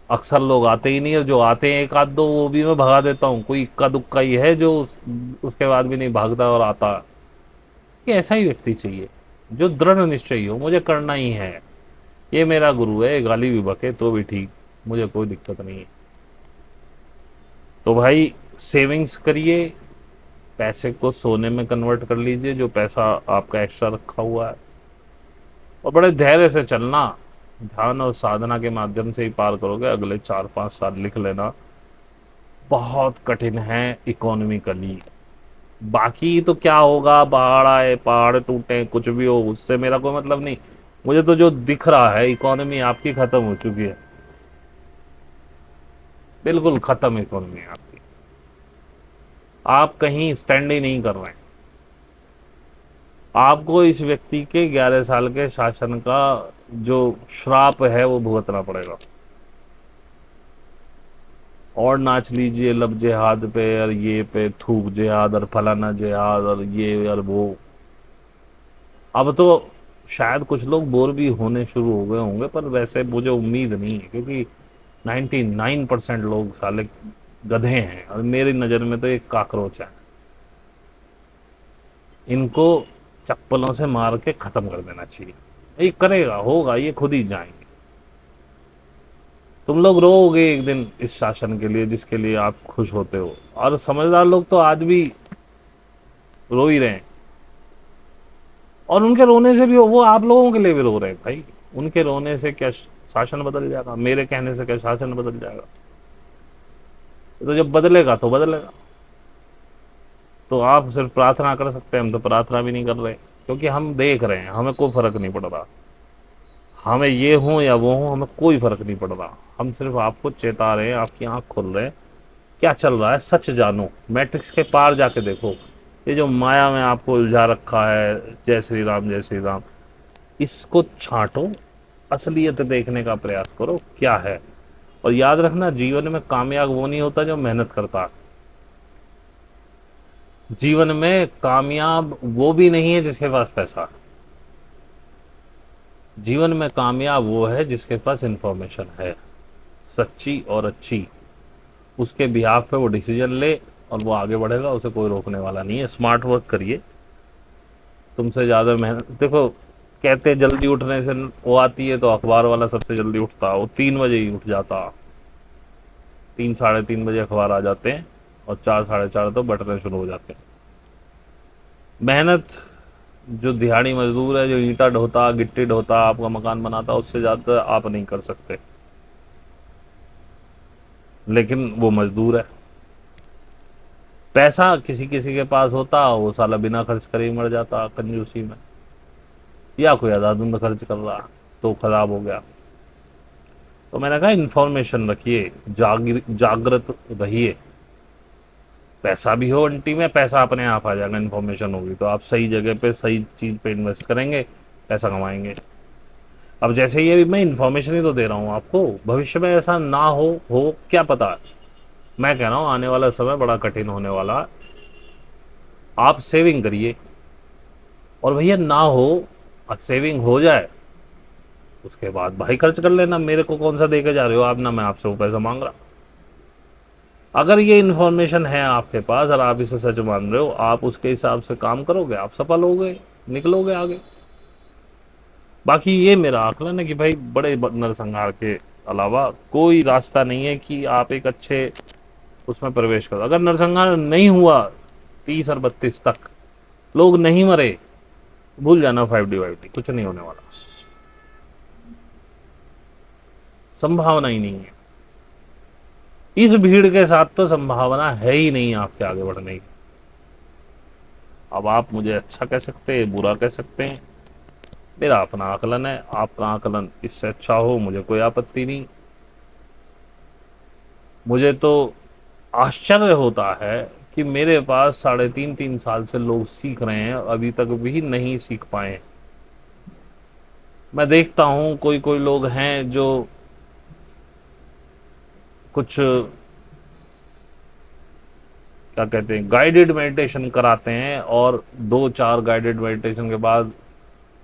अक्सर लोग आते ही नहीं, और जो आते हैं एक आध दो वो भी मैं भगा देता हूँ। कोई इक्का दुक्का ही है जो उसके बाद भी नहीं भागता और आता। ये ऐसा ही व्यक्ति चाहिए जो दृढ़ निश्चयी हो, मुझे करना ही है। ये मेरा गुरु है, गाली भी बके तो भी ठीक, मुझे कोई दिक्कत नहीं है। तो भाई सेविंग्स करिए, पैसे को सोने में कन्वर्ट कर लीजिए, जो पैसा आपका एक्स्ट्रा रखा हुआ है, और बड़े धैर्य से चलना। ध्यान और साधना के माध्यम से ही पार करोगे। अगले 4-5 साल लिख लेना, बहुत कठिन है इकोनॉमिकली। बाकी तो क्या होगा, बाढ़ आए, पहाड़ टूटे, कुछ भी हो, उससे मेरा कोई मतलब नहीं। मुझे तो जो दिख रहा है, इकोनॉमी आपकी खत्म हो चुकी है, बिल्कुल खत्म इकोनॉमी है आपकी। आप कहीं स्टैंड ही नहीं कर रहे हैं। आपको इस व्यक्ति के 11 साल के शासन का जो श्राप है वो भुगतना पड़ेगा। और नाच लीजिए लब जेहाद पे, और ये पे थूक जेहाद, और फलाना जेहाद, और ये और वो। अब तो शायद कुछ लोग बोर भी होने शुरू हो गए होंगे, पर वैसे मुझे उम्मीद नहीं है, क्योंकि 99% लोग साले गधे हैं, और मेरी नज़र में तो एक काकरोच है। इनको चप्पलों से मार के ख़त्म कर देना चाहिए। ये करेगा, होगा, ये खुद ही जाएंगे। तुम लोग रोओगे एक दिन इस शासन के लिए जिसके लिए आप खुश होते हो, और समझदार लोग तो आज भी रो ही रहे हैं। और उनके रोने से भी वो आप लोगों के लिए भी रो रहे हैं भाई। उनके रोने से क्या शासन बदल जाएगा? मेरे कहने से क्या शासन बदल जाएगा? तो जब बदलेगा तो बदलेगा। तो आप सिर्फ प्रार्थना कर सकते हैं, हम तो प्रार्थना भी नहीं कर रहे, क्योंकि हम देख रहे हैं, हमें कोई फर्क नहीं पड़ रहा। हमें ये हो या वो हो, हमें कोई फर्क नहीं पड़ रहा। हम सिर्फ आपको चेता रहे हैं, आपकी आंख खोल रहे हैं, क्या चल रहा है सच जानो, मैट्रिक्स के पार जाके देखो। ये जो माया में आपको उलझा रखा है, जय श्री राम जय श्री राम, इसको छांटो, असलियत देखने का प्रयास करो क्या है। और याद रखना, जीवन में कामयाब वो नहीं होता जो मेहनत करता। जीवन में कामयाब वो भी नहीं है जिसके पास पैसा है। जीवन में कामयाब वो है जिसके पास इंफॉर्मेशन है, सच्ची और अच्छी। उसके बिहाफ पे वो डिसीजन ले और वो आगे बढ़ेगा, उसे कोई रोकने वाला नहीं है। स्मार्ट वर्क करिए, तुमसे ज़्यादा मेहनत देखो। कहते हैं जल्दी उठने से वो आती है, तो अखबार वाला सबसे जल्दी उठता, वो 3 बजे ही उठ जाता। 3-3:30 बजे अखबार आ जाते हैं, और 4-4:30 तो बटने शुरू हो जाते हैं। मेहनत जो दिहाड़ी मजदूर है, जो ईंटा ढोता, गिट्टी ढोता, आपका मकान बनाता, उससे ज़्यादा आप नहीं कर सकते, लेकिन वो मजदूर है। पैसा किसी किसी के पास होता, वो साला बिना खर्च करे ही मर जाता कंजूसी में, या कोई अंधाधुंध खर्च कर रहा तो खराब हो गया। तो मैंने कहा इन्फॉर्मेशन रखिए, जागृत रहिए। पैसा भी हो अंटी में, पैसा अपने आप आ जाएगा। इन्फॉर्मेशन होगी तो आप सही जगह पे सही चीज़ पे इन्वेस्ट करेंगे, पैसा कमाएंगे। अब जैसे ये मैं इन्फॉर्मेशन ही तो दे रहा हूँ आपको, भविष्य में ऐसा ना हो क्या पता। मैं कह रहा हूँ आने वाला समय बड़ा कठिन होने वाला है। आप सेविंग करिए, और भैया ना हो, सेविंग हो जाए उसके बाद भाई खर्च कर लेना। मेरे को कौन सा दे के जा रहे हो आप, ना मैं आपसे वो पैसा मांग रहा। अगर ये इन्फॉर्मेशन है आपके पास और आप इसे सच मान रहे हो, आप उसके हिसाब से काम करोगे, आप सफल होगे, निकलोगे आगे। बाकी ये मेरा आकलन है कि भाई बड़े नरसंहार के अलावा कोई रास्ता नहीं है कि आप एक अच्छे उसमें प्रवेश करो। अगर नरसंहार नहीं हुआ 30 और 32 तक, लोग नहीं मरे, भूल जाना 5D 5D, कुछ नहीं होने वाला। संभावना ही नहीं है। इस भीड़ के साथ तो संभावना है ही नहीं आपके आगे बढ़ने की। अब आप मुझे अच्छा कह सकते हैं, बुरा कह सकते हैं, मेरा अपना आकलन है। आपका आकलन इससे अच्छा हो, मुझे कोई आपत्ति नहीं। मुझे तो आश्चर्य होता है कि मेरे पास 3.5 साल से लोग सीख रहे हैं, अभी तक भी नहीं सीख पाए। मैं देखता हूं कोई कोई लोग हैं जो कुछ क्या कहते हैं, गाइडेड मेडिटेशन कराते हैं, और 2-4 गाइडेड मेडिटेशन के बाद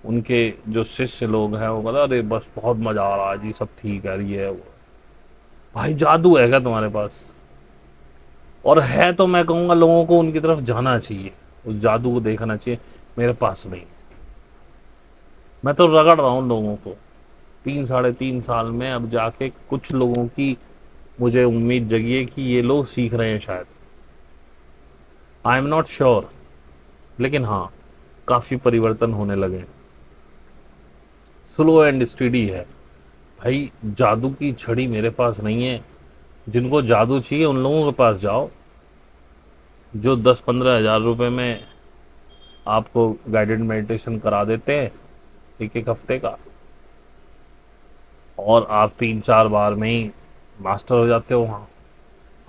उनके जो शिष्य लोग हैं वो बोला, अरे बस बहुत मजा आ रहा है जी, सब ठीक है, ये है वो। भाई जादू है क्या तुम्हारे पास? और है तो मैं कहूंगा लोगों को उनकी तरफ जाना चाहिए, उस जादू को देखना चाहिए। मेरे पास नहीं। मैं तो रगड़ रहा हूं लोगों को। 3-3.5 साल में अब जाके कुछ लोगों की मुझे उम्मीद जगी है कि ये लोग सीख रहे हैं शायद। आई एम नॉट श्योर, लेकिन हाँ, काफी परिवर्तन होने लगे। स्लो एंड स्टडी है। भाई जादू की छड़ी मेरे पास नहीं है। जिनको जादू चाहिए उन लोगों के पास जाओ, जो 10-15 हज़ार रुपए में आपको गाइडेड मेडिटेशन करा देते हैं 1-1 हफ्ते का, और आप 3-4 बार में ही मास्टर हो जाते हो। वहाँ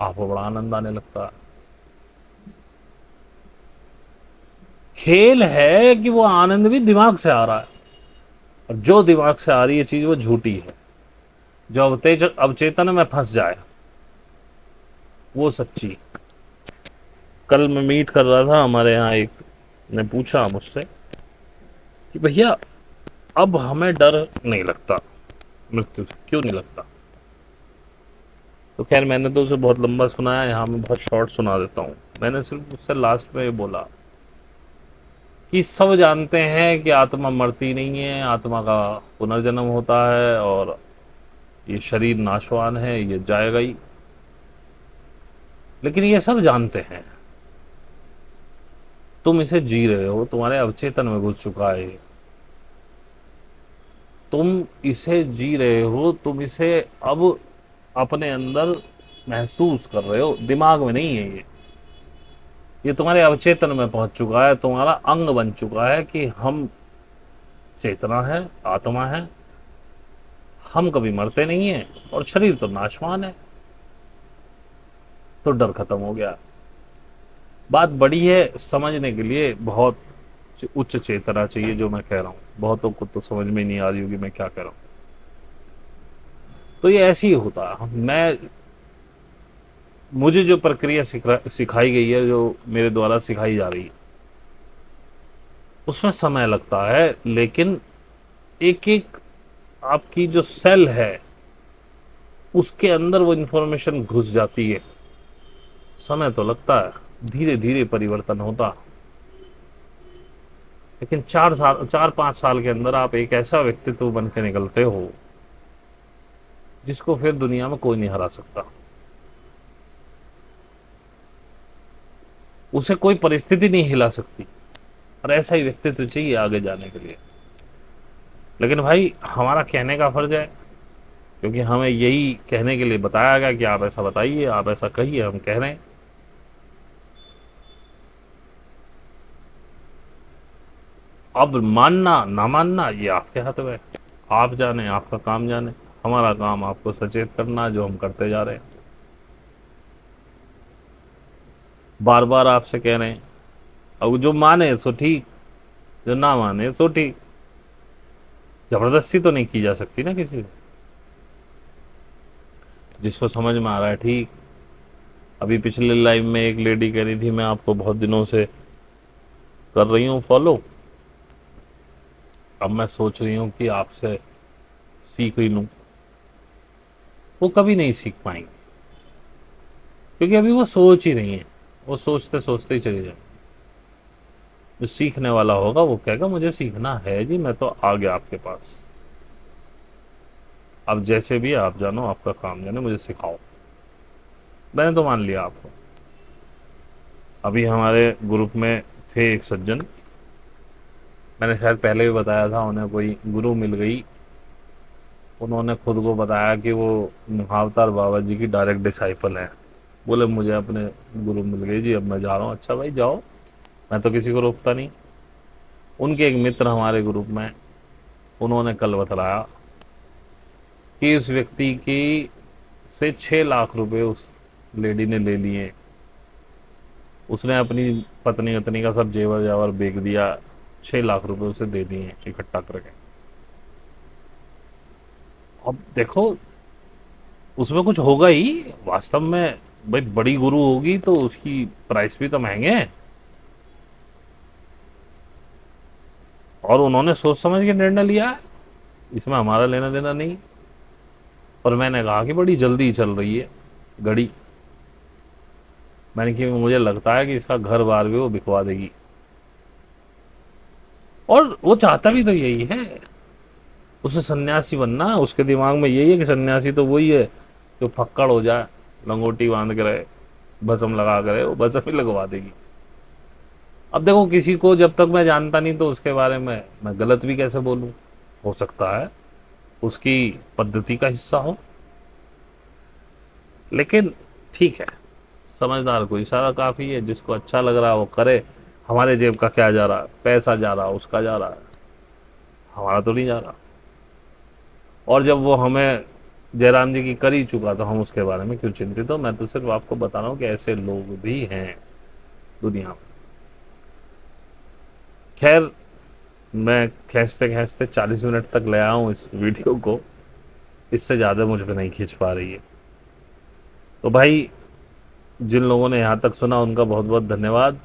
आपको बड़ा आनंद आने लगता है। खेल है कि वो आनंद भी दिमाग से आ रहा है, और जो दिमाग से आ रही है चीज वो झूठी है। जो अवचेतन में फंस जाए वो सच्ची। कल मैं मीट कर रहा था, हमारे यहाँ एक ने पूछा मुझसे कि भैया अब हमें डर नहीं लगता मृत्यु से, क्यों नहीं लगता? तो खैर मैंने तो उसे बहुत लंबा सुनाया, यहाँ मैं बहुत शॉर्ट सुना देता हूँ। मैंने सिर्फ उससे लास्ट में ये बोला कि सब जानते हैं कि आत्मा मरती नहीं है, आत्मा का पुनर्जन्म होता है, और ये शरीर नाशवान है, ये जाएगा ही। लेकिन ये सब जानते हैं, तुम इसे जी रहे हो, तुम्हारे अवचेतन में घुस चुका है। तुम इसे जी रहे हो, तुम इसे अब अपने अंदर महसूस कर रहे हो, दिमाग में नहीं है ये तुम्हारे अवचेतन में पहुंच चुका है, तुम्हारा अंग बन चुका है कि हम चेतना है, आत्मा है, हम कभी मरते नहीं है, और शरीर तो नाशवान है। तो डर खत्म हो गया। बात बड़ी है, समझने के लिए बहुत उच्च चेतना चाहिए। जो मैं कह रहा हूँ बहुतों को तो समझ में नहीं आ रही होगी मैं क्या कह रहा हूँ। तो ये ऐसे ही होता है। मुझे जो प्रक्रिया सिखाई गई है, जो मेरे द्वारा सिखाई जा रही है, उसमें समय लगता है, लेकिन एक एक आपकी जो सेल है उसके अंदर वो इंफॉर्मेशन घुस जाती है। समय तो लगता है, धीरे धीरे परिवर्तन होता, लेकिन 4-5 साल के अंदर आप एक ऐसा व्यक्तित्व बन के निकलते हो जिसको फिर दुनिया में कोई नहीं हरा सकता। उसे कोई परिस्थिति नहीं हिला सकती, और ऐसा ही व्यक्तित्व चाहिए आगे जाने के लिए। लेकिन भाई हमारा कहने का फर्ज है, क्योंकि हमें यही कहने के लिए बताया गया कि आप ऐसा बताइए, आप ऐसा कहिए, हम कह रहे हैं। अब मानना ना मानना ये आपके हाथ में है। आप जाने, आपका काम जाने। हमारा काम आपको सचेत करना, जो हम करते जा रहे हैं। बार बार आपसे कह रहे हैं। अब जो माने सो ठीक, जो ना माने सो ठीक। जबरदस्ती तो नहीं की जा सकती ना किसी से। जिसको समझ में आ रहा है ठीक। अभी पिछले लाइव में एक लेडी कह रही थी, मैं आपको बहुत दिनों से कर रही हूँ फॉलो, अब मैं सोच रही हूँ कि आपसे सीख ही लूँ। वो कभी नहीं सीख पाएंगे, क्योंकि अभी वो सोच ही नहीं है। वो सोचते सोचते ही चले जाए। जो सीखने वाला होगा वो कहेगा मुझे सीखना है जी, मैं तो आ गया आपके पास। अब जैसे भी आप जानो, आपका काम जाने, मुझे सिखाओ। मैंने तो मान लिया आपको। अभी हमारे ग्रुप में थे एक सज्जन, मैंने शायद पहले भी बताया था, उन्हें कोई गुरु मिल गई उन्होंने खुद को बताया कि वो मुहावतार बाबा जी की डायरेक्ट डिसाइपल है। बोले मुझे अपने गुरु मिल गए जी, अब मैं जा रहा हूँ। अच्छा भाई जाओ, मैं तो किसी को रोकता नहीं। उनके एक मित्र हमारे ग्रुप में, उन्होंने कल बतलाया कि इस व्यक्ति की से 6 लाख रुपए उस लेडी ने ले लिए। उसने अपनी पत्नी वत्नी का सब जेवर जावर बेच दिया, 6 लाख रुपए उसे दे दिए इकट्ठा करके। अब देखो, उसमें कुछ होगा ही वास्तव में। भाई बड़ी गुरु होगी तो उसकी प्राइस भी तो महंगे हैं। और उन्होंने सोच समझ के निर्णय लिया है, इसमें हमारा लेना देना नहीं। और मैंने कहा कि बड़ी जल्दी चल रही है घड़ी। मैंने कि मुझे लगता है कि इसका घर बार भी वो बिकवा देगी। और वो चाहता भी तो यही है, उसे सन्यासी बनना। उसके दिमाग में यही है कि सन्यासी तो वही है जो फक्कड़ हो जाए, लंगोटी बांध के रहे, भस्म लगा कर रहे, वो भस्म ही लगवा देगी। अब देखो, किसी को जब तक मैं जानता नहीं तो उसके बारे में मैं गलत भी कैसे बोलूं। हो सकता है उसकी पद्धति का हिस्सा हो, लेकिन ठीक है, समझदार को इशारा काफ़ी है। जिसको अच्छा लग रहा है वो करे। हमारे जेब का क्या जा रहा है, पैसा जा रहा है उसका जा रहा है, हमारा तो नहीं जा रहा। और जब वो हमें जयराम जी की कर ही चुका तो हम उसके बारे में क्यों चिंतित हो। मैं तो सिर्फ आपको बता रहा हूँ कि ऐसे लोग भी हैं दुनिया में। खैर, मैं खींचते खींचते 40 मिनट तक ले आया हूँ इस वीडियो को। इससे ज़्यादा मुझ पर नहीं खींच पा रही है। तो भाई, जिन लोगों ने यहाँ तक सुना उनका बहुत बहुत धन्यवाद।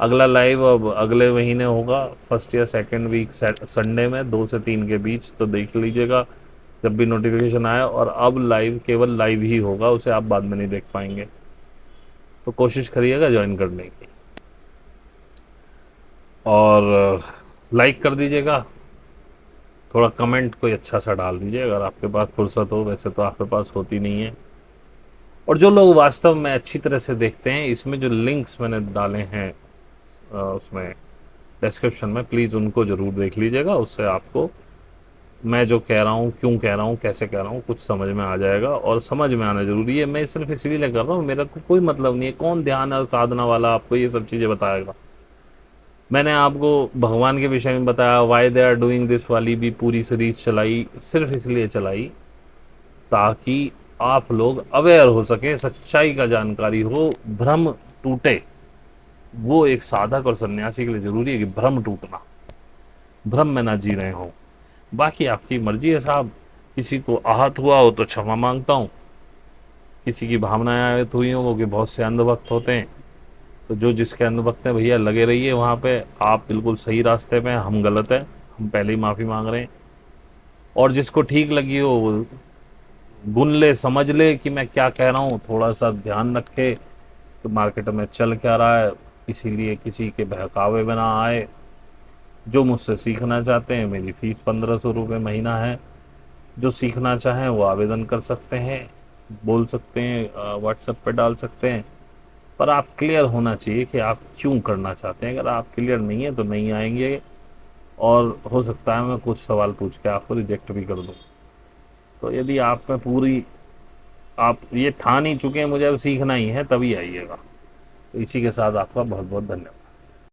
अगला लाइव अब अगले महीने होगा, फर्स्ट या सेकंड वीक संडे में 2 से 3 के बीच। तो देख लीजिएगा जब भी नोटिफिकेशन आए। और अब लाइव केवल लाइव ही होगा, उसे आप बाद में नहीं देख पाएंगे। तो कोशिश करिएगा ज्वाइन करने की। और लाइक कर दीजिएगा, थोड़ा कमेंट कोई अच्छा सा डाल दीजिए अगर आपके पास फुर्सत हो। वैसे तो आपके पास होती नहीं है। और जो लोग वास्तव में अच्छी तरह से देखते हैं, इसमें जो लिंक्स मैंने डाले हैं उसमें डिस्क्रिप्शन में, प्लीज़ उनको ज़रूर देख लीजिएगा। उससे आपको मैं जो कह रहा हूँ, क्यों कह रहा हूँ, कैसे कह रहा हूँ, कुछ समझ में आ जाएगा। और समझ में आना ज़रूरी है। मैं सिर्फ इसलिए कर रहा हूँ, मेरा कोई मतलब नहीं है कौन ध्यान और साधना वाला आपको ये सब चीज़ें बताएगा। मैंने आपको भगवान के विषय में बताया, why they are doing this वाली भी पूरी सीरीज चलाई, सिर्फ इसलिए चलाई ताकि आप लोग अवेयर हो सके, सच्चाई का जानकारी हो, भ्रम टूटे। वो एक साधक और सन्यासी के लिए जरूरी है कि भ्रम टूटना, भ्रम में ना जी रहे हो। बाकी आपकी मर्जी है साहब। किसी को आहत हुआ हो तो क्षमा मांगता हूँ। किसी की भावनाएं आहत हुई हो, कि बहुत से अंधभक्त होते हैं, तो जो जिसके अंधभक्त हैं भैया लगे रहिए वहाँ पे। आप बिल्कुल सही रास्ते पे हैं, हम गलत हैं, हम पहले ही माफ़ी मांग रहे हैं। और जिसको ठीक लगी हो वो गुन ले, समझ ले कि मैं क्या कह रहा हूँ, थोड़ा सा ध्यान रखे कि मार्केट में चल क्या रहा है, इसीलिए किसी के बहकावे में ना आए। जो मुझसे सीखना चाहते हैं, मेरी फ़ीस 1500 रुपये महीना है। जो सीखना चाहें वो आवेदन कर सकते हैं, बोल सकते हैं, व्हाट्सएप पे डाल सकते हैं। पर आप क्लियर होना चाहिए कि आप क्यों करना चाहते हैं। अगर आप क्लियर नहीं है तो नहीं आएंगे। और हो सकता है मैं कुछ सवाल पूछ के आपको रिजेक्ट भी कर दूँ। तो यदि आप में पूरी, आप ये ठान ही चुके हैं मुझे अब सीखना ही है, तभी आइएगा। तो इसी के साथ आपका बहुत बहुत धन्यवाद।